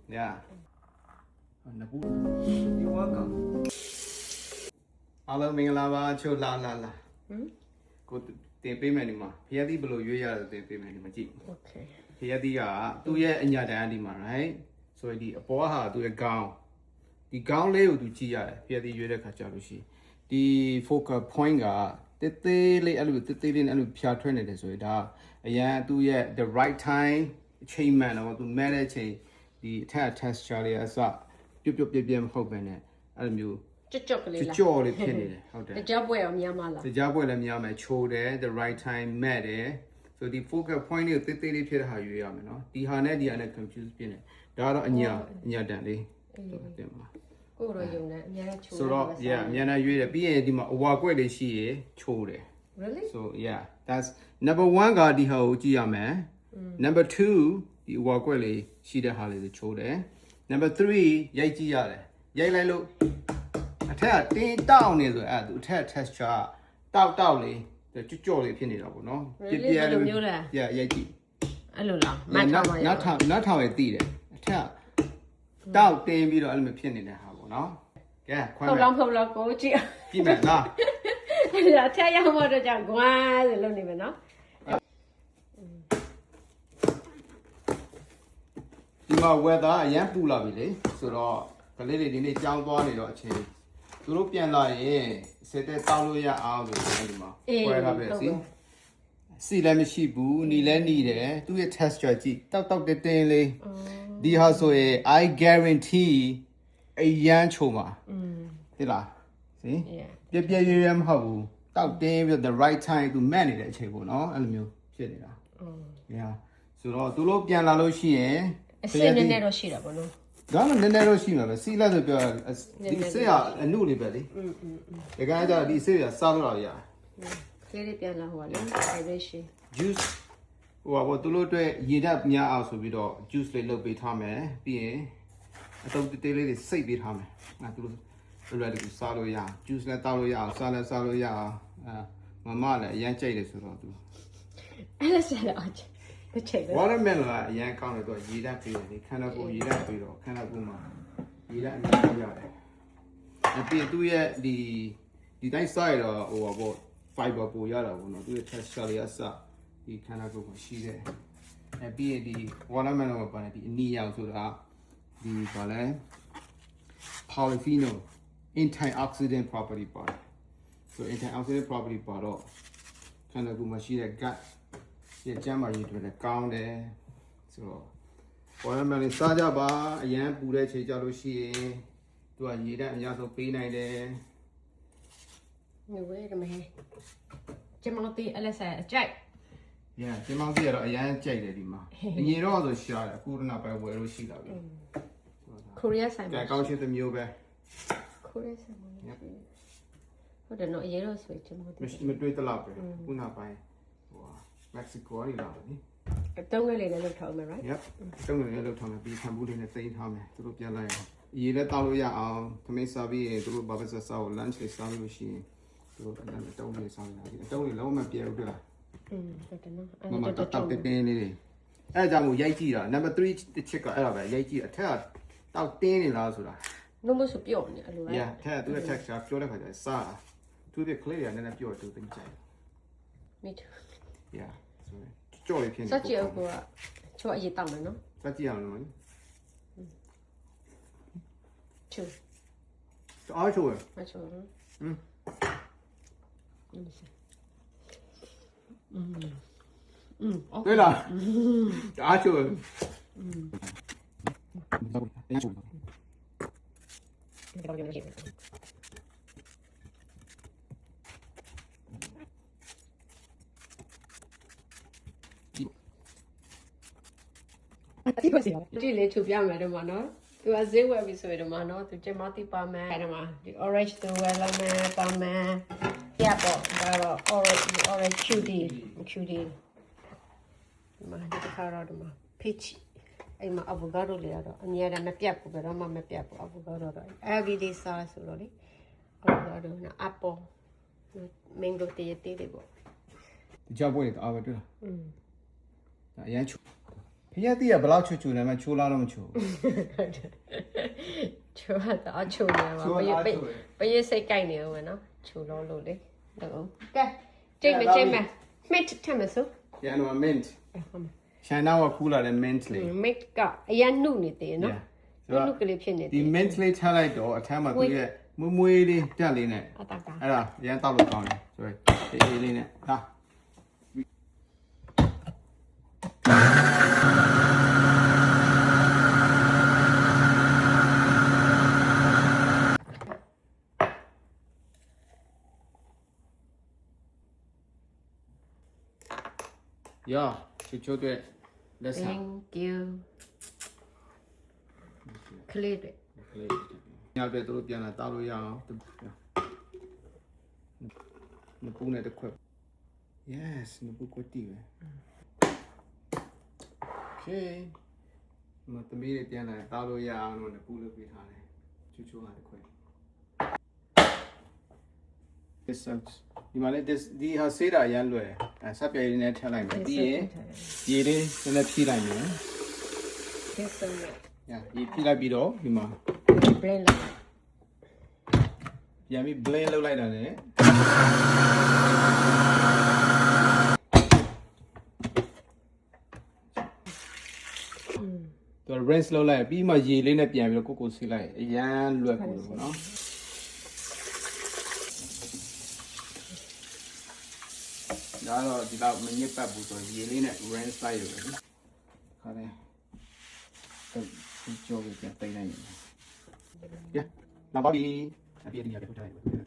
Yeah. You're welcome. Hello, Mingalava, Cho La La La. Go to the payment. Here the below you are the payment. Okay. Here the 2 year in your daddy, right? So the Apoha to a gown. The gown lay to Gia, here the Yuda Kachalushi. The focal point are the lay and Pia Trinity. So it are a year, 2 year, the right time, chain man or to manage the test Charlie as a PPM hoping it. And you. ကြော့ကလေးလား ကြော်လေးဖြစ်နေတယ်ဟုတ်တယ် တကြောပွဲအောင်များမလား တကြားပွဲလည်းများမယ်ချိုးတယ် the right time မဲ့တယ် so ဒီ focal point ကိုတိတ်တိတ်လေးဖြစ်တဲ့ဟာရွေးရမယ်နော်ဒီဟာနဲ့ဒီဟာနဲ့ confuse ဖြစ်နေဒါကတော့အညာတန်လေးတင်ပါ ကိုတော့ယုံတယ်အများကြီးချိုး ဆိုတော့ yeah အများနဲ့ရွေးတယ်ပြီးရင်ဒီမှာအဝါကွက်လေးရှိရေချိုးတယ် really so yeah that's number 1ကဒီဟာကိုကြည့်ရမယ် number 2ဒီအဝါကွက်လေးရှိတဲ့ဟာလေးကိုချိုးတယ် number 3ရိုက်ကြည့်ရတယ်ရိုက်လိုက်လို့အထက်ကတင်းတောက်နေဆိုအဲ့သူအထက် texture တောက်လေးကြော့လေးဖြစ်နေတာပေါ့နော်ပြပြလေးရိုက်ကြည့် အဲ့လိုလားမတ်ထားပါရ နောက်ထောင်ရတည်တယ်အထက်တောက်တင်းပြီးတော့အဲ့လိုဖြစ်နေတဲ့ဟာပေါ့နော်ကဲခွဲမယ်ဖုတ်လောက်ကိုကြည့် ကြည့်မယ်လား အဲ့ဒါထက်ရောက်မှတော့ကြောင့်ဂွမ်းဆိုလုပ်နေမယ်နော် ဒီမှာ weather အရန်ပူလာပြီလေဆိုတော့ကလေးတွေဒီနေ့ကြောင်းသွားနေတော့အချိန်သူတို့ပြန်လာရင်စက်တဲ့တောက်လို့ရအောင်လို့ဒီမှာခွဲထားပဲစီလည်းမရှိဘူးနီလည်းနီတယ်သူ့ရဲ့ texture ကြည့်တောက်တင်းလေးဒီဟာဆိုရင် I guarantee အရန်ချုံပါသိလားစီပြရွမဟုတ်ဘူးတောက်တင်းပြီး the right time သူမက်နေတဲ့အချိန်ပေါ့နော်အဲ့လိုမျိုးဖြစ်နေတာညာဆိုတော့သူတို့ပြန်လာလို့ရှိရင် အစိမ့်နဲ့တော့ရှိတာပေါ့နော် ဒါမှနည်းနည်းတော့ရှိမှာပဲစီလက်ဆိုပြောဒီဆေးကအနုလေးပဲလေဒီကနေ့ကျဒီဆေးကစားလို့တော့ရတယ် ကလေးပြန်လာဟိုကလေအဲ့ဒါရှိ juice ဟိုဘာသူတို့အတွက်ရေဓာတ်များအောင်ဆိုပြီးတော့ juice လေးလုပ်ပေးထားမယ်ပြီးရင်အတုပ်တေးလေးတွေစိတ်ပေးထားမယ်သူတို့ready ကိုစားလို့ရ juice လည်းတောက်လို့ရအောင်စားလည်းစားလို့ရအောင်မမလည်းအရန်ကြိုက်တယ်ဆိုတော့သူ အဲ့ဒါဆက်တော့တစ်ချိန်ပဲ watermelon ကအရန်ကောင်းတယ်သူကရေဓာတ်ပေးတယ်ဒီခန္ဓာကိုယ်ရေဓာတ်ပေးတော့ခန္ဓာကိုယ်မှာရေဓာတ်အများကြီးရတယ်အပြင်သူ့ရဲ့ဒီတိုင်းစားရတော့ဟိုပါပေါ့ fiber ပိုရတာပေါ့နော်သူ့ရဲ့ texture လေးအစဒီခန္ဓာကိုယ်မှာရှိတယ်အပြီးရင်ဒီ watermelon မှာပါတယ်ဒီအနီရောင်ဆိုတာဒီဘာလဲ polyphenol antioxidant property ပါတယ်ဆို antioxidant property ပါတော့ခန္ဓာကိုယ်မှာရှိတဲ့ gut ရဲ့ကျန်းမာရေးတွေလည်းကောင်းတယ်ဆိုတော့ watermelon စားကြပါအရန်ပူတဲ့ချိန်ကြလို့ရှိရင်သူကရေဓာတ်အများဆုံးပေးနိုင်တယ် နေဝဲရမယ်ကျမတို့တီအဲ့လက်ဆက်အကြိုက် yeah ဒီမောင်ကြီးကတော့အရန်ကြိုက်တယ်ဒီမှာအရင်တော့ဆိုရှာတယ်အခုတော့ပဲဝယ်လို့ရှိတာပဲ ကိုရီးယားဆိုင် ကဲ မှာ ကောင်းချင်းတစ်မျိုးပဲ ကိုရီးယားဆိုင်မှာဟုတ်တယ်နော်အရင်တော့ဆိုကျမတို့ မရှိမတွေ့တလောက်ပဲခုနောက်ပိုင်းဟိုမက္ကဆီကိုကနေလာတယ်နိ အတုံးလေးလည်းလောက်ထားမယ် right yep တုံးလေးလောက်ထားမယ်ပြီးခံဘူးလေးနဲ့သိမ်းထားမယ်သူတို့ပြန်လိုက်အောင်ရေလည်းတောက်လို့ရအောင်သမင်းစားပြီးရင်သူတို့ဘာပဲစားစားကို lunch လေးစားလို့ရှိရင်သူတို့အဲ့ဒါတုံးလေးစားနေတာဒီတုံးလေးလုံးဝမပြဲဘူးတွေ့လား ဟုတ်တယ်နော် မမတောက်တင်းလေးတွေအဲ့ကြောင့်မို့ရိုက်ကြည့်တာ number 3တစ်ချက်ကအဲ့ဒါပဲရိုက်ကြည့်အထက်ကတောက်တင်းနေလားဆိုတာ လုံးမဆိုပြော့နေအဲ့လို yeah ထက်သူရဲ့ texture ပြောတဲ့ခါကျစားသူတဲ့ clear ရနည်းနည်းပြောတူတင်ကြိုက် me too yeah ဆိုကြော်လေးဖြစ်နေ စက်ကြည့်အခုကချောအရေးတောက်မယ်နော် စက်ကြည့်အောင်လို့ ချူ အားချိုးရ မချောနော်对了，အားချိုးဒီလေချူပြမယ်တော့မနော်သူကဈေးဝယ်ပြီဆိုရင်တော့မနော်သူကျမတိပါမယ်အဲ့ဒါမှာဒီ orange သူဝယ်လာမယ်ပါမယ်ပြပေါ့ဒါတော့ orange cutie ဒီမှာဒီခါတော့မှာ peach အဲ့မှာ avocado လေးတော့အများနဲ့မပြတ်ဘူးဘယ်တော့မှမပြတ်ဘူး avocado တော့ everyday စားဆိုတော့လေ avocado နဲ့ apple mango တည်းတည်းပေါ့ ကြောက်ပွဲတော့အားပဲတွေ့လားအရန်ချိုးဖ ဖျက်တီးကဘယ်လောက်ချူနေမှချိုးလားတော့မချိုး ချိုးတာအချိုနေပါပရိစိတ်ကြိုက်နေဦးမယ်နော်ချိုလို့လို့လေတော့ကဲကျိတ်မကျိတ်မမစ်ထမစို့ ရန်တော့ mint ရှန်နာကခူးလာတဲ့ mint လေး မစ်ကအရန်နှုတ်နေသေးနော်နှုတ်ကလေးဖြစ်နေ ဒီ mint လေးထားလိုက်တော့အထက်မှာသူရဲ့မွေးလေးတက်လေးနဲ့ အတာက အဲ့ဒါရန်တောက်လို့ကောင်းတယ်ဆိုတော့အေးလေးနဲ့ဟာယောချိုးတဲ့လက်ဆောင် Thank you ကလေးတွေ ညပဲသူတို့ပြန်လာတောက်လို့ရအောင်နပူနဲ့တစ်ခွက် yes နပူကိုတီးပဲ okay မသမီးတွေပြန်လာတောက်လို့ရအောင်လို့နပူလုပ်ပေးထားတယ်ချိုးဟာတစ်ခွက် this sucks ဒီမှာလေဒီဟာဆေးတာရမ်းလွယ်ဆက်ပြရည်နဲ့ထည့်လိုက်မယ်ပြီးရင်ရေလေးနည်းနည်းဖြည့်လိုက်မယ် Yes sir ညာရေဖြည့်လိုက်ပြီးတော့ဒီမှာ blend လုပ် ပြန်ပြီး blend လုပ်လိုက်တာနဲ့သူ rinse လုပ်လိုက်ပြီးမှရေလေးနဲ့ပြန်ပြီးတော့ကိုဆေးလိုက်အရန်လွယ်ကူလို့ပေါ့နော်ဒါတော့ဒီတော့မညစ်ပတ်ဘူးဆိုရေလေးနဲ့ rinse လိုက်ရတယ်ခါတယ်ကြောက်ကြပြန်သိနိုင်တယ် Yeah, now Bobby, happy ending.